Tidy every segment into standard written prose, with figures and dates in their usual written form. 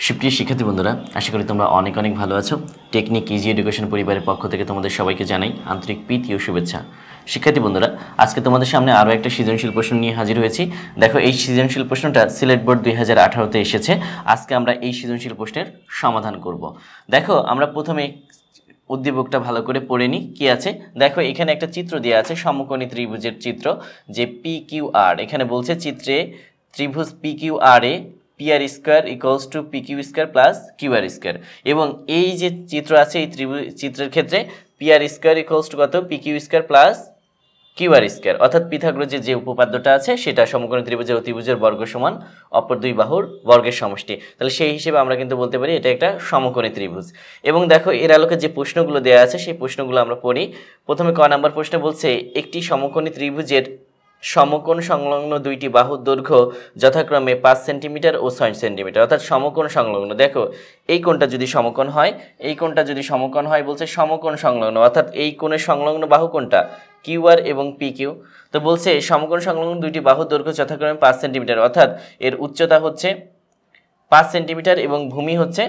সুপ্রিয় শিক্ষার্থী বন্ধুরা, আশা করি তোমরা অনেক অনেক ভালো আছো। টেকনিক ইজি এডুকেশন পরিবারের পক্ষ থেকে তোমাদের সবাইকে জানাই আন্তরিক প্রীতি ও শুভেচ্ছা। শিক্ষার্থী বন্ধুরা, আজকে তোমাদের সামনে আরও একটা সৃজনশীল প্রশ্ন নিয়ে হাজির হয়েছি। দেখো, এই সৃজনশীল প্রশ্নটা সিলেট বোর্ড 2018-তে এসেছে। আজকে আমরা এই সৃজনশীল প্রশ্নের সমাধান করব। দেখো, আমরা প্রথমে উদ্দীপকটা ভালো করে পড়ে নিই কি আছে। দেখো, এখানে একটা চিত্র দেওয়া আছে, সমকোণী ত্রিভুজের চিত্র, যে পি কিউ আর। এখানে বলছে চিত্রে ত্রিভুজ পি কিউ আর এ P R square equals to P Q square plus Q R square. এবং এই যে চিত্র আছে, এই ত্রিভুজ চিত্রের ক্ষেত্রে P R square equals to কত? P Q square plus Q R square. অর্থাৎ পিথাগোরাসের যে উপপাদ্যটা আছে সেটা সমকোণী ত্রিভুজের অতিভুজের বর্গ সমান অপর দুই বাহুর বর্গের সমষ্টি। তাহলে সেই হিসেবে আমরা কিন্তু বলতে পারি এটা একটা সমকোণী ত্রিভুজ। এবং দেখো, এর আলোকে যে প্রশ্নগুলো দেওয়া আছে সেই প্রশ্নগুলো আমরা পড়ি। প্রথমে ক নাম্বার প্রশ্নে বলছে, একটি সমকোণী ত্রিভুজের সমকোণ সংলগ্ন দুইটি বাহুর দৈর্ঘ্য যথাক্রমে 5 সেন্টিমিটার ও 6 সেন্টিমিটার। অর্থাৎ সমকোণ সংলগ্ন। দেখো, এই কোণটা যদি সমকোণ হয়, এই কোণটা যদি সমকোণ হয়, বলছে সমকোণ সংলগ্ন, অর্থাৎ এই কোণের সংলগ্ন বাহু কোনটা? কিউ আর এবং পি কিউ। তো বলছে সমকোণ সংলগ্ন দুইটি বাহুর দৈর্ঘ্য যথাক্রমে 5 সেন্টিমিটার, অর্থাৎ এর উচ্চতা হচ্ছে 5 সেন্টিমিটার এবং ভূমি হচ্ছে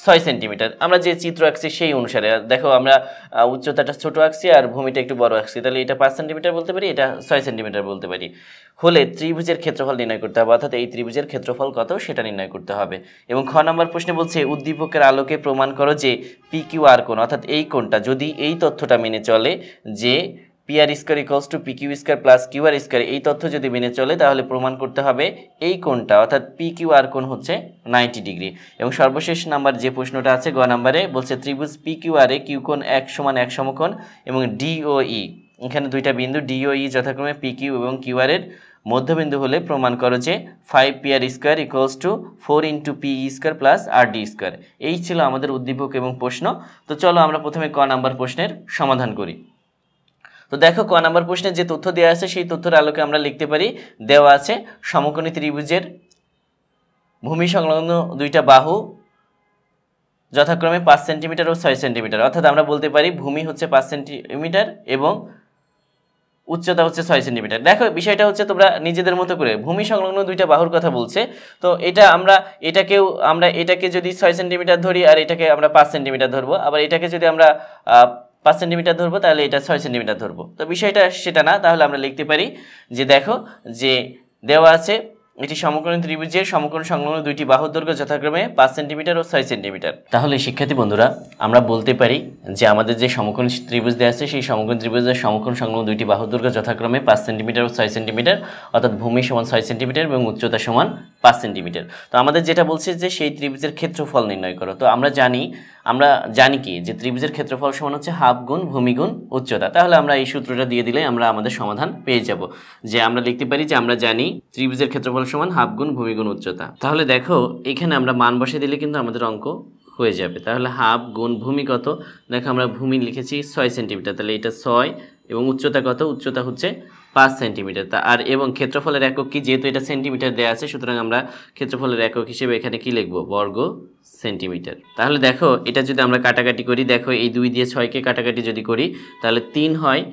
6 সেন্টিমিটার। আমরা যে চিত্র আঁকছি সেই অনুসারে দেখো, আমরা উচ্চতাটা ছোট আঁকছি আর ভূমিটা একটু বড় আঁকছি। তাহলে এটা 5 সেন্টিমিটার বলতে পারি, এটা 6 সেন্টিমিটার বলতে পারি। হলে ত্রিভুজের ক্ষেত্রফল নির্ণয় করতে হবে, অর্থাৎ এই ত্রিভুজের ক্ষেত্রফল কত সেটা নির্ণয় করতে হবে। এবং খ নম্বর প্রশ্নে বলছে, উদ্দীপকের আলোকে প্রমাণ করো যে পি কিউ আর কোণ, অর্থাৎ এই কোণটা যদি এই তথ্যটা মেনে চলে যে P R square equals to P Q square plus Q R square, এই তথ্য যদি মেনে চলে তাহলে প্রমাণ করতে হবে এই কোণটা অর্থাৎ পি কিউ আর কোণ হচ্ছে 90 ডিগ্রি। এবং সর্বশেষ নাম্বার যে প্রশ্নটা আছে গ নাম্বারে, বলছে ত্রিভুজ পি কিউ আর এ কিউ কোণ 1 সমান 1 সমকোণ এবং ডিওই, এখানে দুইটা বিন্দু ডিওই যথাক্রমে পি কিউ এবং কিউ আর এর মধ্যবিন্দু হলে প্রমাণ করো যে 5 P R square equals to 4 into P square plus R D square. এই ছিল আমাদের উদ্দীপক এবং প্রশ্ন। তো চলো আমরা প্রথমে ক নাম্বার প্রশ্নের সমাধান করি। তো দেখো, ক নাম্বার প্রশ্নে যে তথ্য দেওয়া আছে সেই তথ্যের আলোকে আমরা লিখতে পারি, দেওয়া আছে সমকোণী ত্রিভুজের ভূমি সংলগ্ন দুইটা বাহু যথাক্রমে 5 সেন্টিমিটার ও 6 সেন্টিমিটার। অর্থাৎ আমরা বলতে পারি ভূমি হচ্ছে 5 সেন্টিমিটার এবং উচ্চতা হচ্ছে 6 সেন্টিমিটার। দেখো, বিষয়টা হচ্ছে তোমরা নিজেদের মতো করে ভূমি সংলগ্ন দুইটা বাহুর কথা বলছে। তো এটা আমরা এটাকে যদি 6 সেন্টিমিটার ধরি আর এটাকে আমরা 5 সেন্টিমিটার ধরবো, আবার এটাকে যদি আমরা 5 সেন্টিমিটার ধরবো তাহলে এটা 6 সেন্টিমিটার ধরবো। তো বিষয়টা সেটা না, তাহলে আমরা লিখতে পারি যে দেখো, যে দেওয়া আছে এটি সমকোণী ত্রিভুজের সমকোণ সংলগ্ন দুইটি বাহুর দৈর্ঘ্য যথাক্রমে 5 সেন্টিমিটার ও 6 সেন্টিমিটার। তাহলে শিক্ষার্থী বন্ধুরা, আমরা বলতে পারি যে আমাদের যে সমকোণী ত্রিভুজ দেওয়া আছে সেই সমকোণী ত্রিভুজের সমকোণ সংলগ্ন দুইটি বাহুর দৈর্ঘ্য যথাক্রমে 5 সেন্টিমিটার ও 6 সেন্টিমিটার, অর্থাৎ ভূমি সমান 6 সেন্টিমিটার এবং উচ্চতা সমান 5 সেন্টিমিটার। তো আমাদের যেটা বলছে যে সেই ত্রিভুজের ক্ষেত্রফল নির্ণয় করো। তো আমরা জানি কি যে ত্রিভুজের ক্ষেত্রফল সমান হচ্ছে হাফ গুণ ভূমি গুণ উচ্চতা। তাহলে আমরা এই সূত্রটা দিয়ে দিলে আমরা আমাদের সমাধান পেয়ে যাব। যে আমরা লিখতে পারি যে আমরা জানি ত্রিভুজের ক্ষেত্রফল সমান হাফ গুণ ভূমি গুণ উচ্চতা। তাহলে দেখো, এখানে আমরা মান বসে দিলে কিন্তু আমাদের অঙ্ক হয়ে যাবে। তাহলে হাফ গুণ ভূমি কত? দেখো, আমরা ভূমি লিখেছি 6 সেন্টিমিটার, তাহলে এটা 6 এবং উচ্চতা কত? উচ্চতা হচ্ছে 5 সেন্টিমিটার। আর এবং ক্ষেত্রফলের একক কি? যেহেতু এটা সেন্টিমিটার দেওয়া আছে, সুতরাং আমরা ক্ষেত্রফলের একক হিসেবে এখানে কি লিখব? বর্গ সেন্টিমিটার। তাহলে দেখো, এটা যদি আমরা কাটাকাটি করি, দেখো এই 2 দিয়ে 6কে কাটাকাটি যদি করি তাহলে 3 হয়।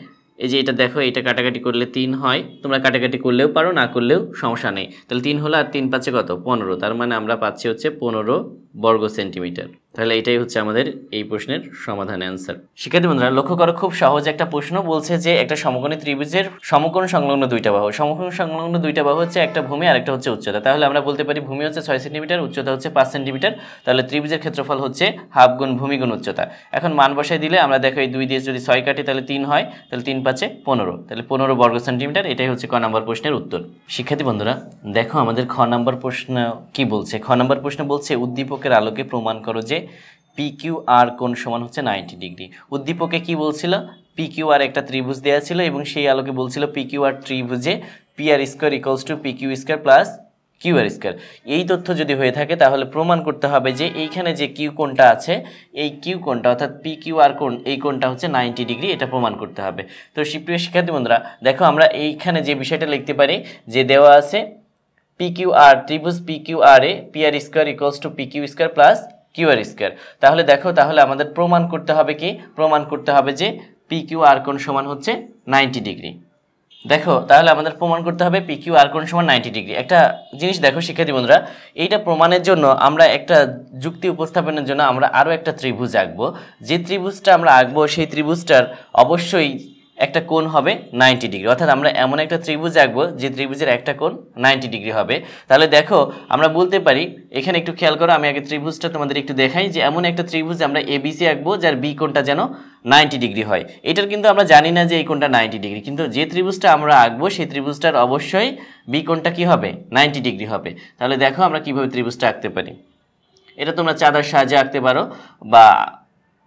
এই যে এটা দেখো, এটা কাটাকাটি করলে 3 হয়। তোমরা কাটাকাটি করলেও পারো, না করলেও সমস্যা নেই। তাহলে 3 হলো আর 3 পাচ্ছে কত? 15। তার মানে আমরা পাচ্ছি হচ্ছে 15 বর্গ সেন্টিমিটার। তাহলে এটাই হচ্ছে আমাদের এই প্রশ্নের সমাধান অ্যান্সার। শিক্ষার্থী বন্ধুরা, লক্ষ্য করো, খুব সহজ একটা প্রশ্ন। বলছে যে একটা সমকোণী ত্রিভুজের সমকোণ সংলগ্ন দুইটা বাহু, সমকোণ সংলগ্ন দুইটা বাহু হচ্ছে একটা ভূমি আর একটা হচ্ছে উচ্চতা। তাহলে আমরা বলতে পারি ভূমি হচ্ছে 6 সেন্টিমিটার, উচ্চতা হচ্ছে 5 সেন্টিমিটার। তাহলে ত্রিভুজের ক্ষেত্রফল হচ্ছে হাফ গুণ ভূমি গুণ উচ্চতা। এখন মান বসাই দিলে আমরা দেখো, এই 2 দিয়ে যদি 6 কাটি তাহলে 3 হয়, তাহলে 3 পাচ্ছে 15, তাহলে 15 বর্গ সেন্টিমিটার। এটাই হচ্ছে ক নম্বর প্রশ্নের উত্তর। শিক্ষার্থী বন্ধুরা, দেখো আমাদের খ নম্বর প্রশ্ন কি বলছে। খ নম্বর প্রশ্ন বলছে, উদ্দীপকের আলোকে প্রমাণ করো যে পি কিউ আর কোণ সমান হচ্ছে 90 ডিগ্রি। উদ্দীপকে কি বলছিল? পি কিউ আর একটা ত্রিভুজ দেওয়া ছিল এবং সেই আলোকে বলছিল পি কিউ আর ত্রিভুজে P R square equals to P Q square plus Q R square. এই তথ্য যদি হয়ে থাকে তাহলে প্রমাণ করতে হবে যে এইখানে যে কিউ কোণটা আছে, এই কিউ কোণটা অর্থাৎ পি কিউ আর কোণ, এই কোণটা হচ্ছে 90 ডিগ্রি। এটা প্রমাণ করতে হবে। তো সুপ্রিয় শিক্ষার্থী বন্ধুরা, দেখো আমরা এইখানে যে বিষয়টা লিখতে পারি যে দেওয়া আছে পি কিউ আর ত্রিভুজ পি কিউ আর এ P R square equals to P Q square plus Q R square. তাহলে দেখো, তাহলে আমাদের প্রমাণ করতে হবে কি? প্রমাণ করতে হবে যে পি কিউ আর কোণ সমান হচ্ছে 90 ডিগ্রি। দেখো তাহলে আমাদের প্রমাণ করতে হবে পি কিউ আর কোণ সমান 90 ডিগ্রি। একটা জিনিস দেখো শিক্ষার্থী বন্ধুরা, এইটা প্রমাণের জন্য আমরা একটা যুক্তি উপস্থাপনের জন্য আমরা আরও একটা ত্রিভুজ আঁকবো। যে ত্রিভুজটা আমরা আঁকবো সেই ত্রিভুজটার অবশ্যই একটা কোণ হবে 90 ডিগ্রি, অর্থাৎ আমরা এমন একটা ত্রিভুজ আঁকবো যে ত্রিভুজের একটা কোণ 90 ডিগ্রি হবে। তাহলে দেখো আমরা বলতে পারি, এখানে একটু খেয়াল করো, আমি আগে ত্রিভুজটা তোমাদের একটু দেখাই যে এমন একটা ত্রিভুজ আমরা এবিসি আঁকবো যার বি কোণটা যেন 90 ডিগ্রি হয়। এটার কিন্তু আমরা জানি না যে এই কোণটা 90 ডিগ্রি, কিন্তু যে ত্রিভুজটা আমরা আঁকবো সেই ত্রিভুজটার অবশ্যই বি কোণটা কি হবে 90 ডিগ্রি হবে। তাহলে দেখো আমরা কিভাবে ত্রিভুজটা আঁকতে পারি। এটা তোমরা চাঁদার সাহায্যে আঁকতে পারো বা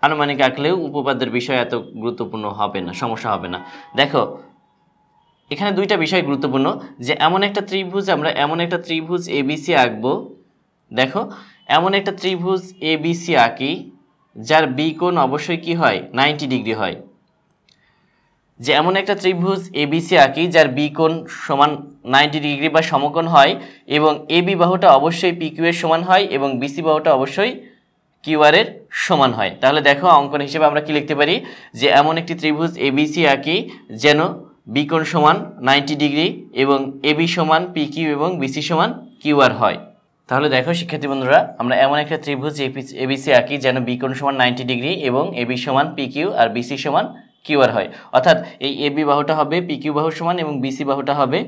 আনুমানিক আঁকলেও উপপাদ্যের বিষয় এত গুরুত্বপূর্ণ হবে না, সমস্যা হবে না। দেখো এখানে দুইটা বিষয় গুরুত্বপূর্ণ, যে এমন একটা ত্রিভুজ এবিসি আঁকবো। দেখো এমন একটা ত্রিভুজ এবিসি আঁকি যার বি কোণ অবশ্যই কি হয় 90 ডিগ্রি হয়। যে এমন একটা ত্রিভুজ এবিসি আঁকি যার বি কোণ সমান 90 ডিগ্রি বা সমকোণ হয় এবং এবি বাহুটা অবশ্যই পি কিউ এর সমান হয় এবং বিসি বাহুটা অবশ্যই কিউ আর এর সমান হয়। তাহলে দেখো অঙ্কন হিসেবে আমরা কি লিখতে পারি, যে এমন একটি ত্রিভুজ এবিসি আঁকি যেন বি কোণ সমান 90 ডিগ্রি এবং এবি সমান পি কিউ এবং বিসি সমান কিউ আর হয়। তাহলে দেখো শিক্ষার্থী বন্ধুরা, আমরা এমন একটা ত্রিভুজ এবিসি আঁকি যেন বি কোণ সমান 90 ডিগ্রি এবং এবি সমান পি কিউ আর বিসি সমান কিউ আর হয়, অর্থাৎ এই এবি বাহুটা হবে পি কিউ বাহুর সমান এবং বিসি বাহুটা হবে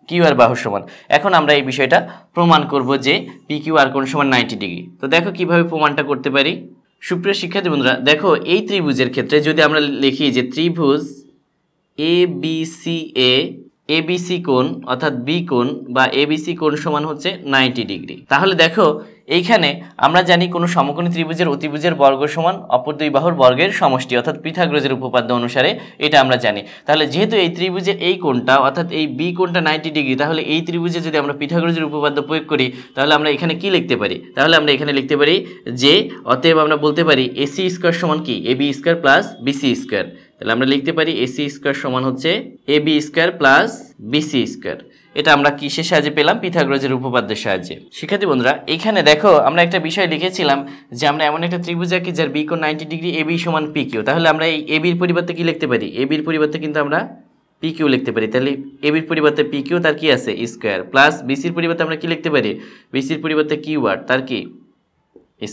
কিউ আর বাহুর সমান। এখন আমরা এই বিষয়টা প্রমাণ করব যে পি কিউ আর কোণ সমান 90 ডিগ্রি। তো দেখো কিভাবে প্রমাণটা করতে পারি। সুপ্রিয় শিক্ষার্থী বন্ধুরা, দেখো এই ত্রিভুজের ক্ষেত্রে যদি আমরা লিখি যে ত্রিভুজ এ বি সি এবিসি কোণ অর্থাৎ বি কোণ বা এবিসি কোণ সমান হচ্ছে 90 ডিগ্রি, তাহলে দেখো এইখানে আমরা জানি কোনো সমকোণী ত্রিভুজের অতিভুজের বর্গ সমান অপর দুই বাহুর বর্গের সমষ্টি, অর্থাৎ পিথাগোরাসের উপপাদ্য অনুসারে এটা আমরা জানি। তাহলে যেহেতু এই ত্রিভুজের এই কোণটা অর্থাৎ এই বি কোণটা 90 ডিগ্রি, তাহলে এই ত্রিভুজে যদি আমরা পিথাগোরাসের উপপাদ্য প্রয়োগ করি তাহলে আমরা এখানে কি লিখতে পারি, তাহলে আমরা এখানে লিখতে পারি যে অতএব আমরা বলতে পারি এসি স্কয়ার সমান কি AB square plus BC square. তাহলে আমরা লিখতে পারি এসি স্কয়ার সমান হচ্ছে AB square plus BC square. এটা আমরা কিসের সাহায্যে পেলাম, পিথাগোরাসের উপপাদ্যের সাহায্যে। শিক্ষার্থী বন্ধুরা এখানে দেখো আমরা একটা বিষয় লিখেছিলাম যে আমরা এমন একটা ত্রিভুজ আঁকি যার বি কোণ 90 ডিগ্রি এবি সমান পি কিউ। তাহলে আমরা এই এবির পরিবর্তে কি লিখতে পারি, এবির পরিবর্তে কিন্তু আমরা পি কিউ লিখতে পারি। তাহলে এবির পরিবর্তে পি কিউ তার কি আছে স্কয়ার, প্লাস বিসির পরিবর্তে আমরা কি লিখতে পারি, বিসির পরিবর্তে কিউ আর তার কি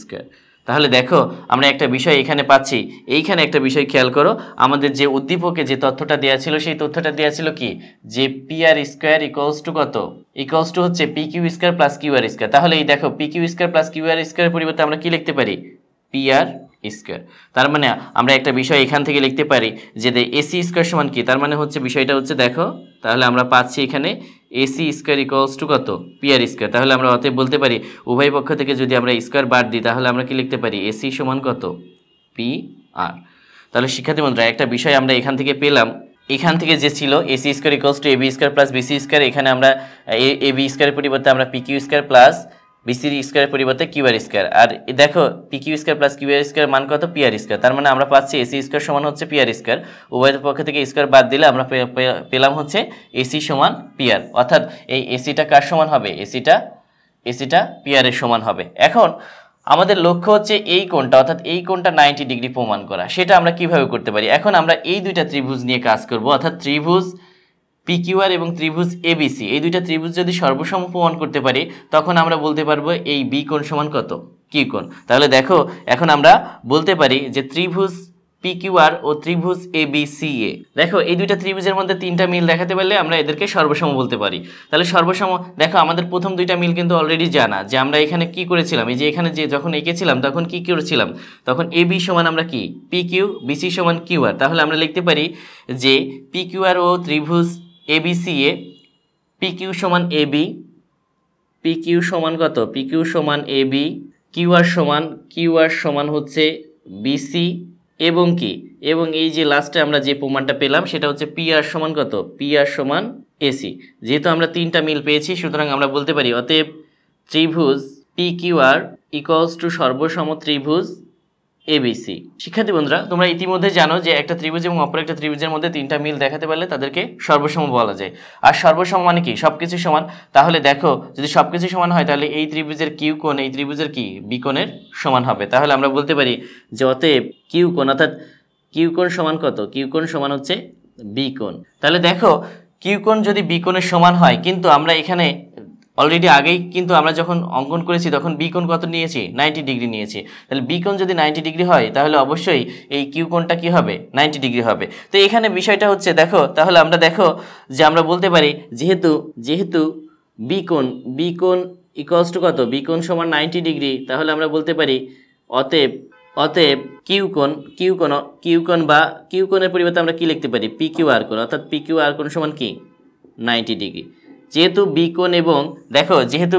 স্কয়ার। তাহলে দেখো আমরা একটা বিষয় এখানে পাচ্ছি। এইখানে একটা বিষয় খেয়াল করো, আমাদের যে উদ্দীপকে যে তথ্যটা দেওয়া ছিল সেই তথ্যটা দেওয়া ছিল কি, যে P R square equals to কত, ইকুয়ালস টু হচ্ছে P Q square plus Q R square. তাহলে এই দেখো P Q square plus Q R স্কয়ারের পরিবর্তে আমরা কি লিখতে পারি, পি আর স্কয়ার। তার মানে আমরা একটা বিষয় এখান থেকে লিখতে পারি যে এসি স্কয়ার সমান কি, তার মানে হচ্ছে বিষয়টা হচ্ছে দেখো, তাহলে আমরা পাচ্ছি এখানে এসি স্কয়ার ইকুয়ালস টু কত, পি আর স্কয়ার। তাহলে আমরা অতএব বলতে পারি উভয় পক্ষ থেকে যদি আমরা স্কয়ার বাদ দিই তাহলে আমরা কি লিখতে পারি, এসি সমান কত, পি আর। তাহলে শিক্ষার্থী বন্ধুরা একটা বিষয় আমরা এখান থেকে পেলাম, এখান থেকে যে ছিল AC square equals to AB square plus BC square, এখানে আমরা এবি স্কয়ারের পরিবর্তে আমরা পি কিউ স্কয়ার প্লাস বিসির স্কয়ারের পরিবর্তে কিউ আর স্কয়ার। আর দেখো P Q square plus Q R square মান কত, পি আর স্কয়ার। তার মানে আমরা পাচ্ছি এসি স্কয়ার সমান হচ্ছে পি আর স্কয়ার। উভয় পক্ষ থেকে স্কয়ার বাদ দিলে আমরা পেলাম হচ্ছে এসি সমান পি আর, অর্থাৎ এই এসিটা কার সমান হবে, এসিটা পি আর এর সমান হবে। এখন আমাদের লক্ষ্য হচ্ছে এই কোণটা অর্থাৎ এই কোণটা 90 ডিগ্রি প্রমাণ করা। সেটা আমরা কিভাবে করতে পারি, এখন আমরা এই দুইটা ত্রিভুজ নিয়ে কাজ করব, অর্থাৎ ত্রিভুজ পিকিউআর এবং ত্রিভুজ এবিসি, এই দুইটা ত্রিভুজ যদি সর্বসম প্রমাণ করতে পারি তখন আমরা বলতে পারবো এই বি কোণ সমান কত, কিউ কোণ। তাহলে দেখো এখন আমরা বলতে পারি যে ত্রিভুজ পিকিউআর ও ত্রিভুজ এবিসিএ, দেখো এই দুইটা ত্রিভুজের মধ্যে তিনটা মিল দেখাতে পারলে আমরা এদেরকে সর্বসম বলতে পারি। তাহলে সর্বসম দেখো আমাদের প্রথম দুইটা মিল কিন্তু অলরেডি জানা, যে আমরা এখানে কি করেছিলাম, এই যে এখানে যে যখন এঁকেছিলাম তখন কি করেছিলাম, তখন এবি সমান আমরা কি পি কিউ, বিসি সমান কিউআর। তাহলে আমরা লিখতে পারি যে পিকিউআর ও ত্রিভুজ এবিসিএ, পি কিউ সমান এবি, পি কিউ সমান কত, পি কিউ সমান এবি, কিউআর সমান হচ্ছে বিসি এবং কি, এবং এই যে লাস্টে আমরা যে প্রমাণটা পেলাম সেটা হচ্ছে পি আর সমান কত, পি আর সমান এসি। যেহেতু আমরা তিনটা মিল পেয়েছি সুতরাং আমরা বলতে পারি অতএব ত্রিভুজ P Q R equals to সর্বসম ত্রিভুজ এবিসি। শিক্ষার্থী বন্ধুরা তোমরা ইতিমধ্যে জানো যে একটা ত্রিভুজ এবং অপর একটা ত্রিভুজের মধ্যে তিনটা মিল দেখাতে পারলে তাদেরকে সর্বসম বলা যায়। আর সর্বসম মানে কি, সবকিছু সমান। তাহলে দেখো যদি সবকিছু সমান হয় তাহলে এই ত্রিভুজের কিউ কোণ এই ত্রিভুজের কি বি কোণের সমান হবে। তাহলে আমরা বলতে পারি যে অতএব কিউ কোণ অর্থাৎ কিউ কোণ সমান কত, কিউ কোণ সমান হচ্ছে বি কোণ। তাহলে দেখো কিউ কোণ যদি বি কোণের সমান হয়, কিন্তু আমরা এখানে অলরেডি আগেই কিন্তু আমরা যখন অঙ্কন করেছি তখন বি কোণ কত নিয়েছি, 90 ডিগ্রি নিয়েছি। তাহলে বি কোণ যদি 90 ডিগ্রি হয় তাহলে অবশ্যই এই কিউ কোণটা কি হবে, 90 ডিগ্রি হবে। তো এখানে বিষয়টা হচ্ছে দেখো, তাহলে আমরা দেখো যে আমরা বলতে পারি যেহেতু বি কোণ ইকুয়ালস টু কত, বি কোণ সমান 90 ডিগ্রি, তাহলে আমরা বলতে পারি অতএব কিউ কোণ বা কিউ কোণের পরিবর্তে আমরা কি লিখতে পারি, পি কিউ আর কোণ, অর্থাৎ পি কিউ আর কোণ সমান কি 90 ডিগ্রি। যেহেতু বি কোণ এবং দেখো যেহেতু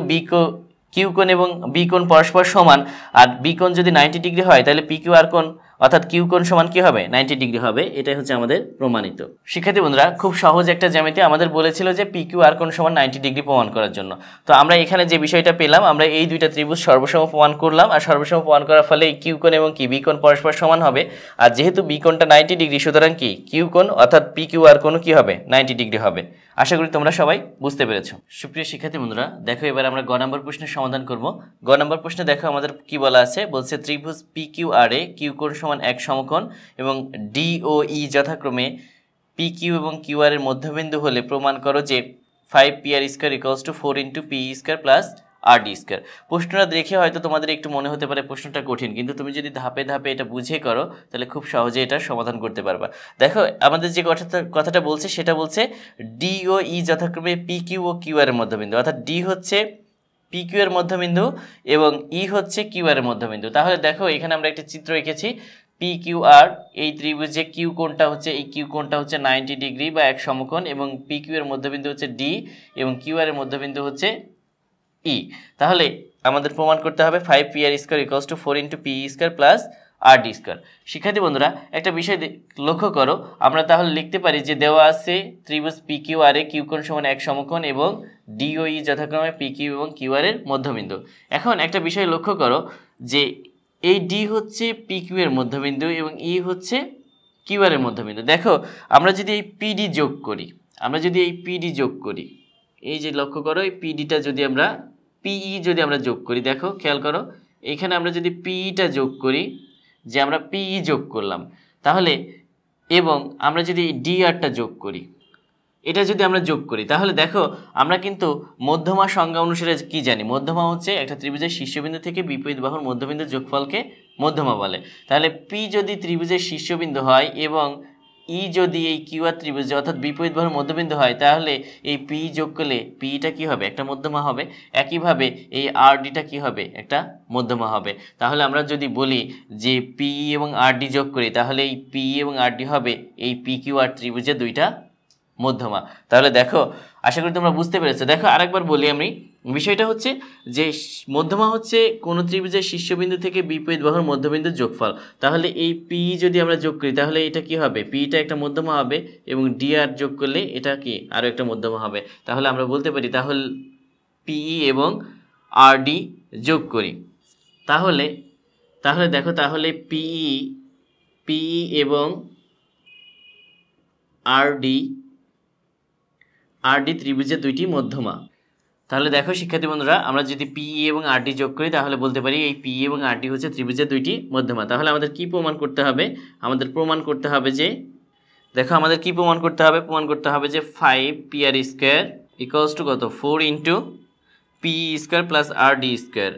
কিউ কোণ এবং বি কোণ পরস্পর সমান, আর বি কোণ যদি 90 ডিগ্রি হয় তাহলে পি কিউ আর কোণ অর্থাৎ কিউ কোণ সমান কি হবে, 90 ডিগ্রি হবে। এটাই হচ্ছে আমাদের প্রমাণিত। শিক্ষার্থী বন্ধুরা, খুব সহজ একটা জ্যামিতি আমাদের বলেছিল যে পি কিউ আর কোণ সমান 90 ডিগ্রি প্রমাণ করার জন্য। তো আমরা এখানে যে বিষয়টা পেলাম, আমরা এই দুইটা ত্রিভুজ সর্বসম প্রমাণ করলাম, আর সর্বসম প্রমাণ করার ফলে এই কিউ কোণ এবং কি বি কোণ পরস্পর সমান হবে। আর যেহেতু বি কোণটা 90 ডিগ্রি, সুতরাং কি কিউ কোণ অর্থাৎ পি কিউ আর কোণও কি হবে, 90 ডিগ্রি হবে। আশা করি তোমরা সবাই বুঝতে পেরেছো। সুপ্রিয় শিক্ষার্থী বন্ধুরা, দেখো এবার আমরা গ নম্বর প্রশ্নের সমাধান করব। গ নম্বর প্রশ্নে দেখো আমাদের কি বলা আছে, বলছে ত্রিভুজ পি কিউ আর এ কিউ কোণ সমান এক সমকোণ এবং ডি ও ই যথাক্রমে পি কিউ এবং কিউ আর এর মধ্যবিন্দু হলে প্রমাণ করো যে 5pr square equals to 4 into P square plus R D square. প্রশ্নটা দেখে হয়তো তোমাদের একটু মনে হতে পারে প্রশ্নটা কঠিন, কিন্তু তুমি যদি ধাপে ধাপে এটা বুঝে করো তাহলে খুব সহজে এটা সমাধান করতে পারবা। দেখো আমাদের যে কথাটা বলছে সেটা বলছে ডি ও ই যথাক্রমে P Q O Q R এর মধ্যবিন্দু, অর্থাৎ ডি হচ্ছে পি কিউ এর মধ্যবিন্দু এবং ই হচ্ছে কিউ আর এর মধ্যবিন্দু। তাহলে দেখো এখানে আমরা একটা চিত্র এঁকেছি, পি কিউ আর, এই ত্রিভুজে কিউ কোণটা হচ্ছে, এই কিউ কোণটা হচ্ছে 90 ডিগ্রি বা এক সমকোণ, এবং পি কিউ এর মধ্যবিন্দু হচ্ছে ডি এবং কিউ আর এর মধ্যবিন্দু হচ্ছে ই। তাহলে আমাদের প্রমাণ করতে হবে 5pr square equals to 4 into P square plus R D square. শিক্ষার্থী বন্ধুরা, একটা বিষয় লক্ষ্য করো, আমরা তাহলে লিখতে পারি যে দেওয়া আছে ত্রিভুজ পি কিউ আর এ কিউ কোণ সমান এক সমকোণ এবং ডি ও ই যথাক্রমে পি কিউ এবং কিউ আর এর মধ্যবিন্দু। এখন একটা বিষয় লক্ষ্য করো যে এই ডি হচ্ছে পি কিউ এর মধ্যবিন্দু এবং ই হচ্ছে কিউ আর এর মধ্যবিন্দু। দেখো আমরা যদি এই পিডি যোগ করি, এই যে লক্ষ্য করো এই পিডিটা যদি আমরা পিই যদি আমরা যোগ করি, দেখো খেয়াল করো এখানে আমরা যদি পিইটা যোগ করি, যে আমরা পিই যোগ করলাম, তাহলে এবং আমরা যদি ডি আরটা যোগ করি, এটা যদি আমরা যোগ করি, তাহলে দেখো আমরা কিন্তু মধ্যমা সংজ্ঞা অনুসারে কি জানি, মধ্যমা হচ্ছে একটা ত্রিভুজের শীর্ষবিন্দু থেকে বিপরীত বাহুর মধ্যবিন্দুর যোগফলকে মধ্যমা বলে। তাহলে পি যদি ত্রিভুজের শীর্ষবিন্দু হয় এবং ই যদি এই কিউ আর ত্রিভুজে অর্থাৎ বিপরীত বাহুর মধ্যবিন্দু হয়, তাহলে এই পি যোগ করলে পিটা কি হবে, একটা মধ্যমা হবে। একইভাবে এই আর ডিটা কি হবে, একটা মধ্যমা হবে। তাহলে আমরা যদি বলি যে পি এবং আর ডি যোগ করি, তাহলে এই পি এবং আর ডি হবে এই পি কিউ আর ত্রিভুজের দুইটা মধ্যমা। তাহলে দেখো আশা করি তোমরা বুঝতে পেরেছো। দেখো আরেকবার বলি আমি, বিষয়টা হচ্ছে যে মধ্যমা হচ্ছে কোন ত্রিভুজের শীর্ষবিন্দু থেকে বিপরীত বাহুর মধ্যবিন্দুর যোগফল। তাহলে এই পি যদি আমরা যোগ করি, তাহলে এটা কি হবে, পিটা একটা মধ্যমা হবে এবং ডি আর যোগ করলে এটা কি আরও একটা মধ্যমা হবে। তাহলে আমরা বলতে পারি তাহলে পিই এবং আর ডি যোগ করি, তাহলে দেখো তাহলে পিই এবং আর ডি ত্রিভুজের দুইটি মধ্যমা। তাহলে দেখো শিক্ষার্থী বন্ধুরা, আমরা যদি পিই এবং আর ডি যোগ করি তাহলে বলতে পারি এই পিই এবং আর ডি হচ্ছে ত্রিভুজের দুইটি মধ্যমা। তাহলে আমাদের কি প্রমাণ করতে হবে, আমাদের প্রমাণ করতে হবে যে দেখো আমাদের কি প্রমাণ করতে হবে, যে 5pr স্কয়ার ইকুয়ালস টু কত, 4 into P square plus R D square.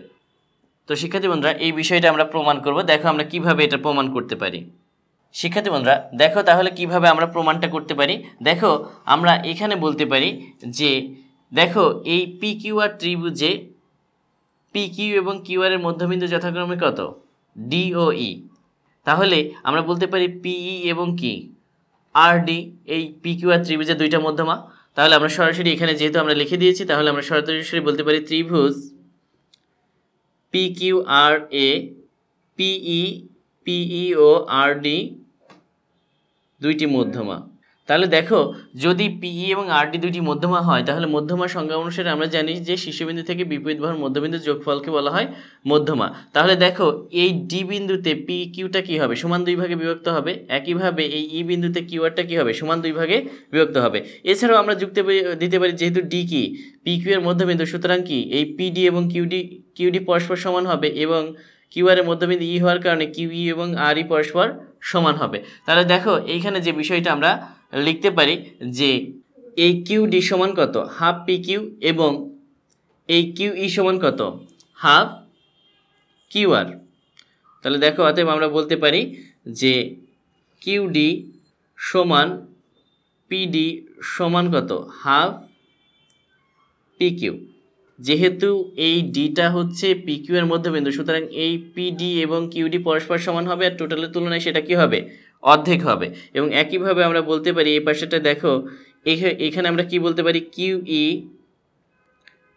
তো শিক্ষার্থী বন্ধুরা এই বিষয়টা আমরা প্রমাণ করব। দেখো আমরা কিভাবে এটা প্রমাণ করতে পারি। শিক্ষার্থী বন্ধুরা দেখো তাহলে কিভাবে আমরা প্রমাণটা করতে পারি। দেখো আমরা এখানে বলতে পারি যে দেখো এই পি কিউ আর ত্রিভুজে পি কিউ এবং কিউ আর এর মধ্যবিন্দু যথাক্রমে কত, ডি ও ই। তাহলে আমরা বলতে পারি পিই এবং কি আর ডি এই পি কিউ আর ত্রিভুজের দুইটা মধ্যমা। তাহলে আমরা সরাসরি এখানে যেহেতু আমরা লিখে দিয়েছি, তাহলে আমরা সরাসরি বলতে পারি ত্রিভুজ পি কিউ আর এ পিই ও আর ডি দুইটি মধ্যমা। তাহলে দেখো যদি পিই এবং আর ডি দুইটি মধ্যমা হয়, তাহলে মধ্যমা সংজ্ঞা অনুসারে আমরা জানি যে শীর্ষবিন্দু থেকে বিপরীত বাহুর মধ্যবিন্দুর যোগফলকে বলা হয় মধ্যমা। তাহলে দেখো এই ডি বিন্দুতে পি কিউটা কী হবে, সমান দুই ভাগে বিভক্ত হবে। একইভাবে এই ই বিন্দুতে কিউ আরটা কী হবে, সমান দুই ভাগে বিভক্ত হবে। এছাড়াও আমরা যুক্তি দিতে পারি যেহেতু ডি কি পি কিউ এর মধ্যবিন্দু, সুতরাং কি এই পিডি এবং কিউডি পরস্পর সমান হবে এবং কিউ আর এর মধ্যবিন্দু ই হওয়ার কারণে কিউই এবং আর ই পরস্পর সমান হবে। তাহলে দেখো এইখানে যে বিষয়টা আমরা লিখতে পারি যে এই কিউ ডি সমান কত, হাফ পি কিউ, এবং এই কিউ ই সমান কত, হাফ কিউ আর। তাহলে দেখো অতএব আমরা বলতে পারি যে কিউ ডি সমান পিডি সমান কত, হাফ পি কিউ। যেহেতু এই ডিটা হচ্ছে পি কিউ এর মধ্যবিন্দু, সুতরাং এই পিডি এবং কিউডি পরস্পর সমান হবে, আর টোটালের তুলনায় সেটা কি হবে, অর্ধেক হবে। এবং একইভাবে আমরা বলতে পারি এই পাশেটা দেখো, এখানে আমরা কি বলতে পারি, কিউ ই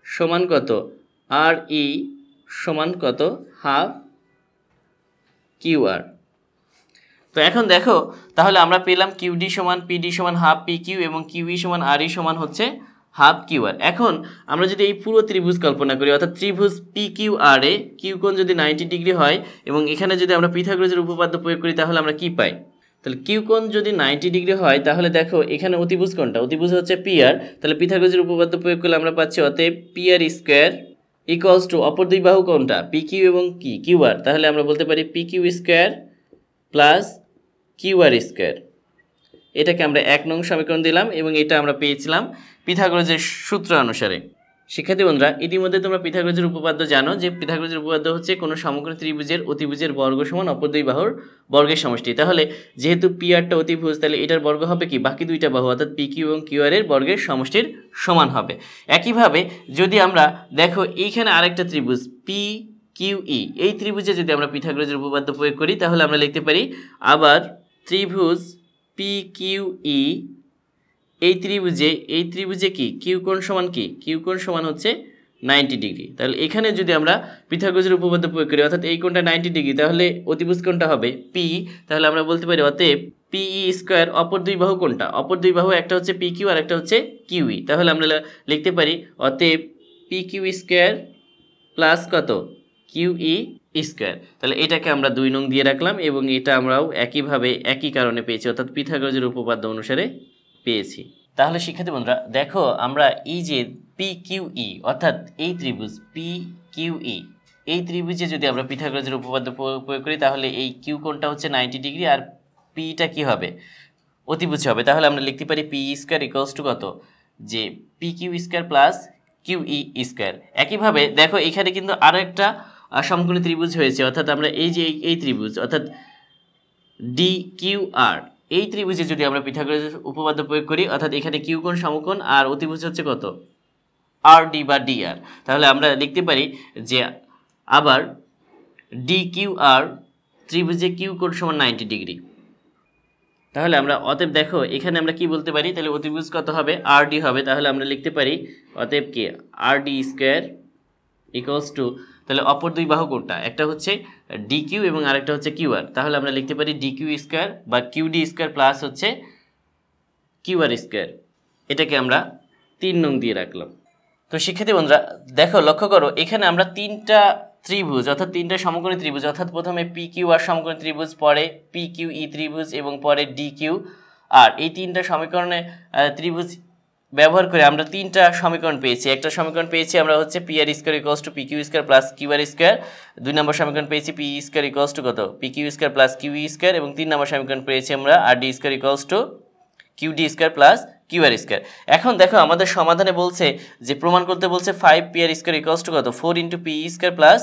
সমান কত, আর ই সমান কত, হাফ কিউ আর। তো এখন দেখো তাহলে আমরা পেলাম কিউডি সমান পিডি সমান হাফ পি কিউ এবং কিউই সমান আর ই সমান হচ্ছে হাফ কিউ আর। এখন আমরা যদি এই পুরো ত্রিভুজ কল্পনা করি, অর্থাৎ ত্রিভুজ পি কিউ আর এ কিউ কোণ যদি 90 ডিগ্রি হয় এবং এখানে যদি আমরা পিথাগোরাসের উপপাদ্য প্রয়োগ করি তাহলে আমরা কি পাই, তাহলে কিউ কোণ যদি 90 ডিগ্রি হয় তাহলে দেখো এখানে অতিভুজ কোণটা, অতিভুজ হচ্ছে পি আর, তাহলে পিথাগোরাসের উপপাদ্য প্রয়োগ করলে আমরা পাচ্ছি অতএব P R square equals to অপর দুই বাহু কোণটা পি কিউ এবং কি কিউ আর, তাহলে আমরা বলতে পারি P Q square plus Q R square. এটাকে আমরা 1 নং সমীকরণ দিলাম এবং এটা আমরা পেয়েছিলাম পিথাগোরাসের সূত্র অনুসারে। শিক্ষার্থী বন্ধুরা, ইতিমধ্যে তোমরা পিথাগোরাসের উপপাদ্য জানো যে পিথাগোরাসের উপপাদ্য হচ্ছে কোনো সমকোণী ত্রিভুজের অতিভুজের বর্গ সমান অপর দুই বাহুর বর্গের সমষ্টি। তাহলে যেহেতু পি আরটা অতিভুজ, তাহলে এটার বর্গ হবে কি, বাকি দুইটা বাহু অর্থাৎ পি কিউ এবং কিউ আর এর বর্গের সমষ্টির সমান হবে। একইভাবে যদি আমরা দেখো এইখানে আরেকটা ত্রিভুজ পি কিউ ই, এই ত্রিভুজে যদি আমরা পিথাগোরাসের উপপাদ্য প্রয়োগ করি তাহলে আমরা লিখতে পারি আবার ত্রিভুজ পি কিউ ই, এই ত্রিভুজে কি কিউ কোণ সমান কি, কিউ কোণ সমান হচ্ছে 90 ডিগ্রি। তাহলে এখানে যদি আমরা পিথাগোরাসের উপপাদ্য প্রয়োগ করি অর্থাৎ এই কোণটা 90 ডিগ্রি, তাহলে অতিভুজ কোণটা হবে পি, তাহলে আমরা বলতে পারি অতএব পি ই স্কোয়ার অপর দুই বাহু কোণটা, অপর দুই বাহু একটা হচ্ছে পি কিউ আর একটা হচ্ছে কিউ ই, তাহলে আমরা লিখতে পারি অতএব পি কিউ স্কোয়ার প্লাস কত, কিউ ই স্কোয়ার। তাহলে এটাকে আমরা 2 নং দিয়ে রাখলাম এবং এটা আমরাও একইভাবে একই কারণে পেয়েছি অর্থাৎ পিথাগোরাসের উপপাদ্য অনুসারে পেয়েছি। তাহলে শিক্ষার্থী বন্ধুরা দেখো আমরা এই যে পি কিউ ই অর্থাৎ এই ত্রিভুজ পি কিউ ই, এই ত্রিভুজে যদি আমরা পিথাগোরাসের উপপাদ্য প্রয়োগ করি তাহলে এই কিউ কোণটা হচ্ছে 90 ডিগ্রি আর পিটা কি হবে, অতিভুজ হবে। তাহলে আমরা লিখতে পারি পি স্কোয়ার ইকুয়ালস টু কত, যে P Q square plus Q E square. একইভাবে দেখো এখানে কিন্তু আরও একটা সমকোণী ত্রিভুজ হয়েছে, অর্থাৎ আমরা এই যে এই ত্রিভুজ অর্থাৎ ডি কিউ আর, এই ত্রিভুজে যদি আমরা পিথাগোরাসের উপপাদ্য প্রয়োগ করি অর্থাৎ এখানে কিউ কোণ সমকোণ আর অতিভুজ হচ্ছে কত, আর ডি বা ডি আর, তাহলে আমরা লিখতে পারি যে আবার ডি কিউ আর ত্রিভুজে কিউ কোণ সমান 90 ডিগ্রি। তাহলে আমরা অতএব দেখো এখানে আমরা কি বলতে পারি, তাহলে অতিভুজ কত হবে, আর ডি হবে, তাহলে আমরা লিখতে পারি অতএব কি আর ডি স্কোয়ার ইকুয়ালস টু, তাহলে অপর দুই বাহু কোণটা একটা হচ্ছে ডি কিউ এবং আরেকটা হচ্ছে কিউ আর, তাহলে আমরা লিখতে পারি ডি কিউ স্কোয়ার বা কিউ ডি স্কোয়ার প্লাস হচ্ছে কিউ আর স্কোয়ার। এটাকে আমরা 3 নং দিয়ে রাখলাম। তো শিক্ষার্থী বন্ধুরা দেখো লক্ষ্য করো এখানে আমরা 3টা ত্রিভুজ অর্থাৎ 3টা সমকোণী ত্রিভুজ অর্থাৎ প্রথমে পি কিউ আর সমকোণী ত্রিভুজ, পরে পি কিউ ই ত্রিভুজ এবং পরে ডি কিউ আর, এই 3টা সমীকরণে ত্রিভুজ ব্যবহার করে আমরা 3টা সমীকরণ পেয়েছি। একটা সমীকরণ পেয়েছি আমরা হচ্ছে P R square equals to P Q square plus Q R square, 2 নম্বর সমীকরণ পেয়েছি পি স্কোয়ার ইকুয়ালস টু কত, P Q square plus Q E square, এবং 3 নম্বর সমীকরণ পেয়েছি আমরা R D square equals to Q D square plus Q R square. এখন দেখো আমাদের সমাধানে বলছে যে প্রমাণ করতে বলছে 5 P R square equals to কত, 4 into P square plus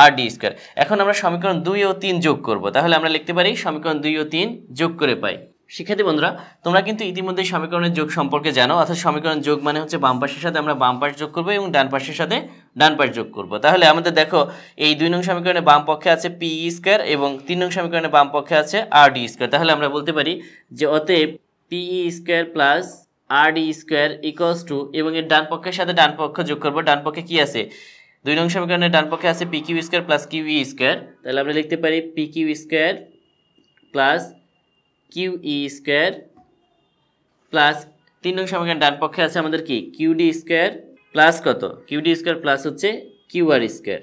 R D square. এখন আমরা সমীকরণ 2 ও 3 যোগ করব, তাহলে আমরা লিখতে পারি সমীকরণ 2 ও 3 যোগ করে পাই। শিক্ষার্থী বন্ধুরা তোমরা কিন্তু ইতিমধ্যে সমীকরণের যোগ সম্পর্কে জানো, অর্থাৎ সমীকরণ যোগ মানে হচ্ছে বাম পাশের সাথে আমরা বাম পাশ যোগ করব এবং ডান পাশের সাথে ডান পাশ যোগ করব। তাহলে আমাদের দেখো এই 2 নং সমীকরণে বাম পক্ষে আছে পি স্কোয়ার এবং 3 নং সমীকরণে বাম পক্ষে আছে আর ডি স্কোয়ার। তাহলে আমরা বলতে পারি যে অতএব P square plus R D square equals to, এবং এর ডান পক্ষের সাথে ডান পক্ষ যোগ করব, ডান পক্ষে কি আছে, 2 নং সমীকরণের ডান পক্ষে আছে P Q square plus Q E square, তাহলে আমরা লিখতে পারি P Q square plus Q E square plus 3 নং সমীকরণ ডান পক্ষে আছে আমাদের কি কিউ ডি স্কোয়ার প্লাস কত, কিউ ডি স্কোয়ার প্লাস হচ্ছে কিউ আর স্কোয়ার।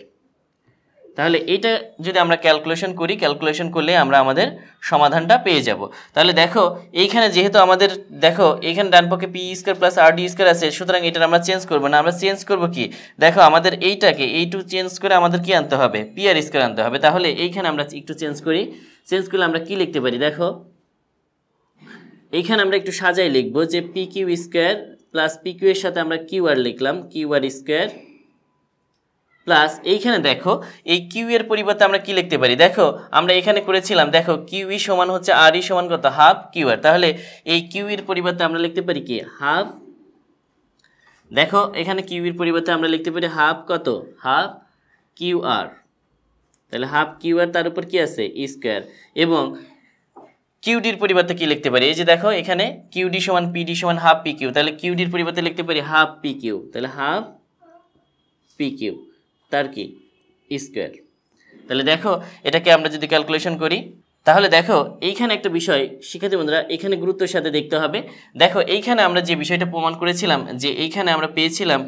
তাহলে এইটা যদি আমরা ক্যালকুলেশন করি, ক্যালকুলেশন করলে আমরা আমাদের সমাধানটা পেয়ে যাব। তাহলে দেখো এইখানে যেহেতু আমাদের দেখো এইখানে ডান পক্ষে P square plus R D square আছে, সুতরাং এটা আমরা চেঞ্জ করব না, আমরা চেঞ্জ করব কি, দেখো আমাদের এইটাকে এইটু চেঞ্জ করে আমাদের কি আনতে হবে, পি আর স্কোয়ার আনতে হবে। তাহলে এইখানে আমরা একটু চেঞ্জ করি, চেঞ্জ করলে আমরা কি লিখতে পারি, দেখো এইখানে আমরা একটু সাজাই লিখবো যে P Q square plus P Q এর সাথে আমরা কিউ আর লিখলাম, কিউ আর স্কোয়ার প্লাস এইখানে দেখো এই কিউ এর পরিবর্তে আমরা কি লিখতে পারি, দেখো আমরা এখানে করেছিলাম, দেখো কিউ ই সমান হচ্ছে আর ই সমান কত, হাফ কিউ আর। তাহলে এই কিউ এর পরিবর্তে আমরা লিখতে পারি কি, হাফ, দেখো এখানে কিউ এর পরিবর্তে আমরা লিখতে পারি হাফ কত, হাফ কিউ আর। তাহলে হাফ কিউ আর তার উপর কি আছে, ই স্কোয়ার। এবং কিউডির পরিবর্তে কি লিখতে পারি, এই যে দেখো এখানে কিউডি সমান পিডি সমান হাফ পি কিউ, তাহলে কিউডির পরিবর্তে লিখতে পারি হাফ পি কিউ, তাহলে হাফ পি কিউ তার কি স্কোয়ার। তাহলে দেখো এটাকে আমরা যদি ক্যালকুলেশন করি, তাহলে দেখো এইখানে একটা বিষয় শিক্ষার্থী বন্ধুরা এখানে গুরুত্বের সাথে দেখতে হবে। দেখো এইখানে আমরা যে বিষয়টা প্রমাণ করেছিলাম, যে এইখানে আমরা পেয়েছিলাম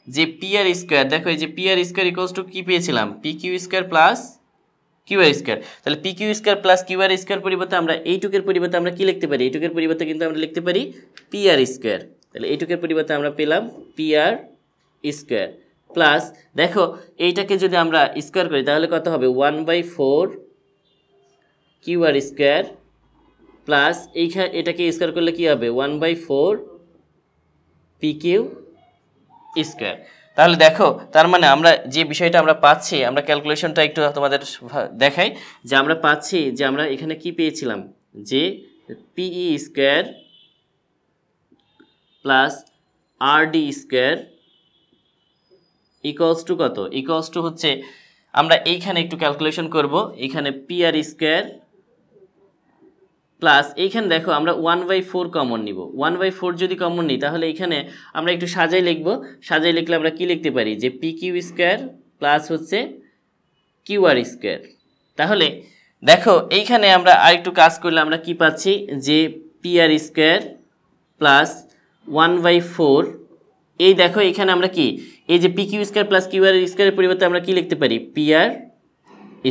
যে পি আর স্কোয়ার, দেখো এই যে P R square equals to কি পেয়েছিলাম, P Q square plus Q R square. তাহলে P Q square plus Q R square পরিবর্তে আমরা এইটুকের পরিবর্তে আমরা কি লিখতে পারি, এইটুকের পরিবর্তে কিন্তু আমরা লিখতে পারি পি আর স্কোয়ার। তাহলে এইটুকের পরিবর্তে আমরা পেলাম পি আর স্কোয়ার প্লাস, দেখো এইটাকে যদি আমরা স্কোয়ার করি তাহলে কত হবে, 1/4 কিউ আর স্কোয়ার প্লাস এইখানে এটাকে স্কোয়ার করলে কি হবে, 1/4 পি কিউ স্কোয়ার। তাহলে দেখো তার মানে আমরা যে বিষয়টা আমরা পাচ্ছি, আমরা ক্যালকুলেশনটা একটু তোমাদের দেখাই, যে আমরা পাচ্ছি যে আমরা এখানে কি পেয়েছিলাম, যে PE square plus R D square equals to কত, ইকুয়ালস টু হচ্ছে আমরা এইখানে একটু ক্যালকুলেশন করব, এখানে পি আর স্কোয়ার প্লাস এইখানে দেখো আমরা 1/4 কমন নিব, 1/4 যদি কমন নিই তাহলে এইখানে আমরা একটু সাজাই লিখব, সাজাই লিখলে আমরা কি লিখতে পারি, যে পি কিউ স্কোয়ার প্লাস হচ্ছে কিউ আর স্কোয়ার। তাহলে দেখো এইখানে আমরা আরেকটু কাজ করলে আমরা কি পাচ্ছি, যে পি আর স্কোয়ার প্লাস 1/4, এই দেখো এখানে আমরা কি, এই যে P Q square plus Q R স্কোয়ারের পরিবর্তে আমরা কি লিখতে পারি, পি আর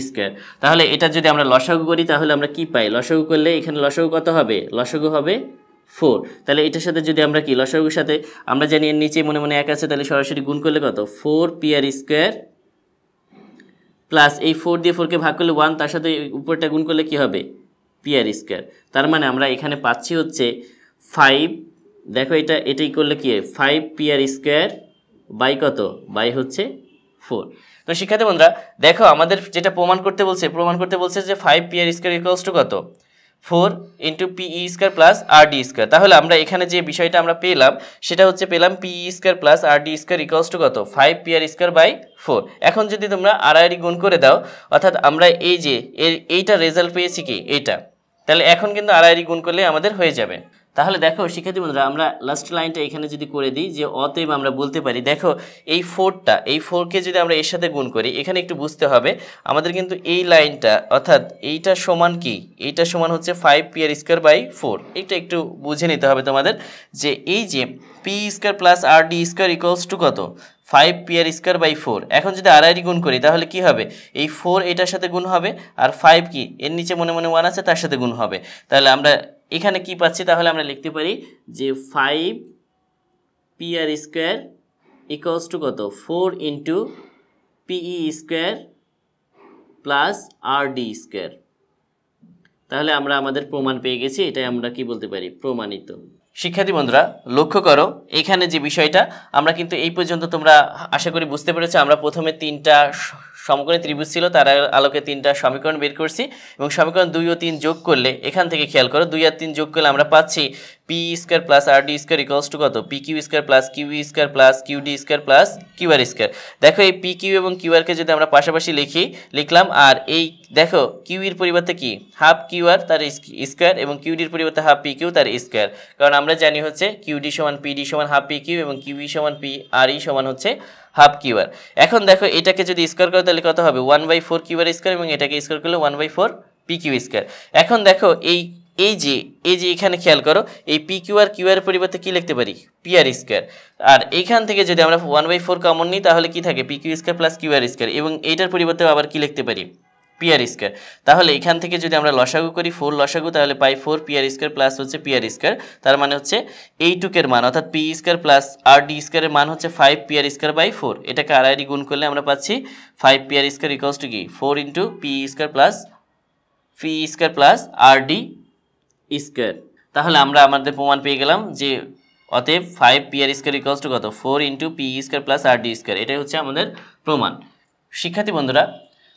স্কোয়ার। তাহলে এটা যদি আমরা লসাগু করি তাহলে আমরা কি পাই, লসাগু করলে এখানে লসাগু কত হবে, লসাগু হবে 4। তাহলে এটার সাথে যদি আমরা কি, লসাগুর সাথে আমরা জানি এর নিচে মনে মনে 1 আছে, তাহলে সরাসরি গুণ করলে কত, 4 পি আর স্কোয়ার প্লাস এই 4 দিয়ে 4কে ভাগ করলে 1, তার সাথে উপরটা গুণ করলে কি হবে, পি আর স্কোয়ার। তার মানে আমরা এখানে পাচ্ছি হচ্ছে 5, দেখো এটাই করলে কি, 5 পি আর স্কোয়ার বাই কত, বাই হচ্ছে 4। তো শিক্ষার্থী বন্ধুরা দেখো আমাদের যেটা প্রমাণ করতে বলছে যে 5 P R square equals to কত, 4 into পিই square plus R D square. তাহলে আমরা এখানে যে বিষয়টা আমরা পেলাম সেটা হচ্ছে পেলাম PE square plus R D square equals to কত, 5 পি আর স্কোয়ার বাই 4। এখন যদি তোমরা আড়াআড়ি গুণ করে দাও, অর্থাৎ আমরা এই যে এইটা রেজাল্ট পেয়েছি কি এইটা, তাহলে এখন কিন্তু আড়াআড়ি গুণ করলে আমাদের হয়ে যাবে। তাহলে দেখো শিক্ষার্থী বন্ধুরা আমরা লাস্ট লাইনটা এখানে যদি করে দিই, যে অতএব আমরা বলতে পারি, দেখো এই 4কে যদি আমরা এর সাথে গুণ করি, এখানে একটু বুঝতে হবে আমাদের কিন্তু এই লাইনটা, অর্থাৎ এইটা সমান কি, এইটা সমান হচ্ছে 5 পি আর স্কোয়ার বাই 4। এটা একটু বুঝে নিতে হবে তোমাদের, যে এই যে P square plus R D square equals to কত, 5 পি আর স্কোয়ার বাই 4। এখন যদি আড়াআড়ি গুণ করি তাহলে কি হবে, এই 4 এটার সাথে গুণ হবে, আর 5 কি এর নিচে মনে মনে 1 আছে তার সাথে গুণ হবে। তাহলে আমরা এখানে কি পাচ্ছি, তাহলে আমরা লিখতে পারি যে 5 P R square equals to কত, 4 into পিই square plus R D square. তাহলে আমরা আমাদের প্রমাণ পেয়ে গেছি, এটাই আমরা কি বলতে পারি, প্রমাণিত। শিক্ষার্থী বন্ধুরা লক্ষ্য করো এখানে যে বিষয়টা আমরা কিন্তু এই পর্যন্ত তোমরা আশা করি বুঝতে পেরেছো। আমরা প্রথমে 3টা সমকোণী ত্রিভুজ ছিল, তার আলোকে 3টা সমীকরণ বের করছি, এবং সমীকরণ 2 ও 3 যোগ করলে, এখান থেকে খেয়াল করো 2 আর 3 যোগ করলে আমরা পাচ্ছি P square plus R D square equals to কত, P Q square plus Q square plus Q D square plus Q R square. দেখো এই পি কিউ এবং কিউ আরকে যদি আমরা পাশাপাশি লিখলাম, আর এই দেখো কিউ এর পরিবর্তে কি, হাফ কিউ আর তার স্কোয়ার, এবং কিউ ডির পরিবর্তে হাফ পি কিউ তার স্কোয়ার, কারণ আমরা জানি হচ্ছে কিউ ডি সমান পি ডি সমান হাফ পি কিউ, এবং কিউ ই সমান পি আর ই সমান হচ্ছে হাফ কিউ আর। এখন দেখো এটাকে যদি স্কোয়ার করো তাহলে কত হবে, 1/4 কিউ আর স্কোয়ার, এবং এটাকে স্কোয়ার করলে 1/4 পি কিউ স্কোয়ার। এখন দেখো এই যে এখানে খেয়াল করো এই পি কিউ আর কিউ এর পরিবর্তে কি লিখতে পারি, পি আর স্কোয়ার, আর এইখান থেকে যদি আমরা 1/4 কমন নিই তাহলে কি থাকে, P Q square plus Q R square, এবং এইটার পরিবর্তে আবার কি লিখতে পারি, পি আর স্কোয়ার। তাহলে এখান থেকে যদি আমরা লসাগু করি 4 লসাগু, তাহলে পাই 4 পি আর স্কোয়ার প্লাস হচ্ছে পি আর স্কোয়ার। তার মানে হচ্ছে এইটুকের মান, অর্থাৎ P square plus R D স্কোয়ারের মান হচ্ছে 5 পি আর স্কোয়ার বাই 4। এটাকে আড়াআড়ি গুণ করলে আমরা পাচ্ছি 5 P R square equals to কি, 4 into P square plus P square plus R D square. তাহলে আমরা আমাদের প্রমাণ পেয়ে গেলাম যে অতএব 5p² ইকুয়ালস টু কত 4 ইন্টু p² প্লাস r/d²। এটাই হচ্ছে আমাদের প্রমাণ। শিক্ষার্থী বন্ধুরা,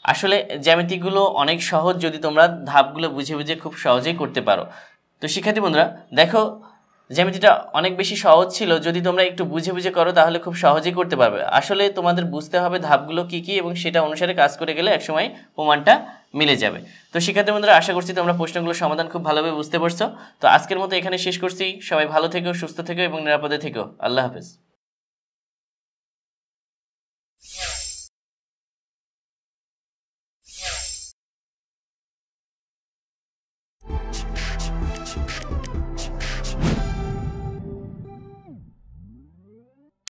আসলে জ্যামিতিগুলো অনেক সহজ যদি তোমরা ধাপগুলো বুঝে বুঝে খুব সহজেই করতে পারো। তো শিক্ষার্থী বন্ধুরা দেখো, জ্যামিতিটা অনেক বেশি সহজ ছিল, যদি তোমরা একটু বুঝে বুঝে করো তাহলে খুব সহজেই করতে পারবে। আসলে তোমাদের বুঝতে হবে ধাপগুলো কি কি, এবং সেটা অনুসারে কাজ করে গেলে একসময় প্রমাণটা মিলে যাবে। তো শিক্ষার্থী বন্ধুরা, আশা করছি তোমরা প্রশ্নগুলোর সমাধান খুব ভালোভাবে বুঝতে পারছো। তো আজকের মতো এখানে শেষ করছি। সবাই ভালো থেকো, সুস্থ থেকো এবং নিরাপদে থেকো। আল্লাহ হাফেজ।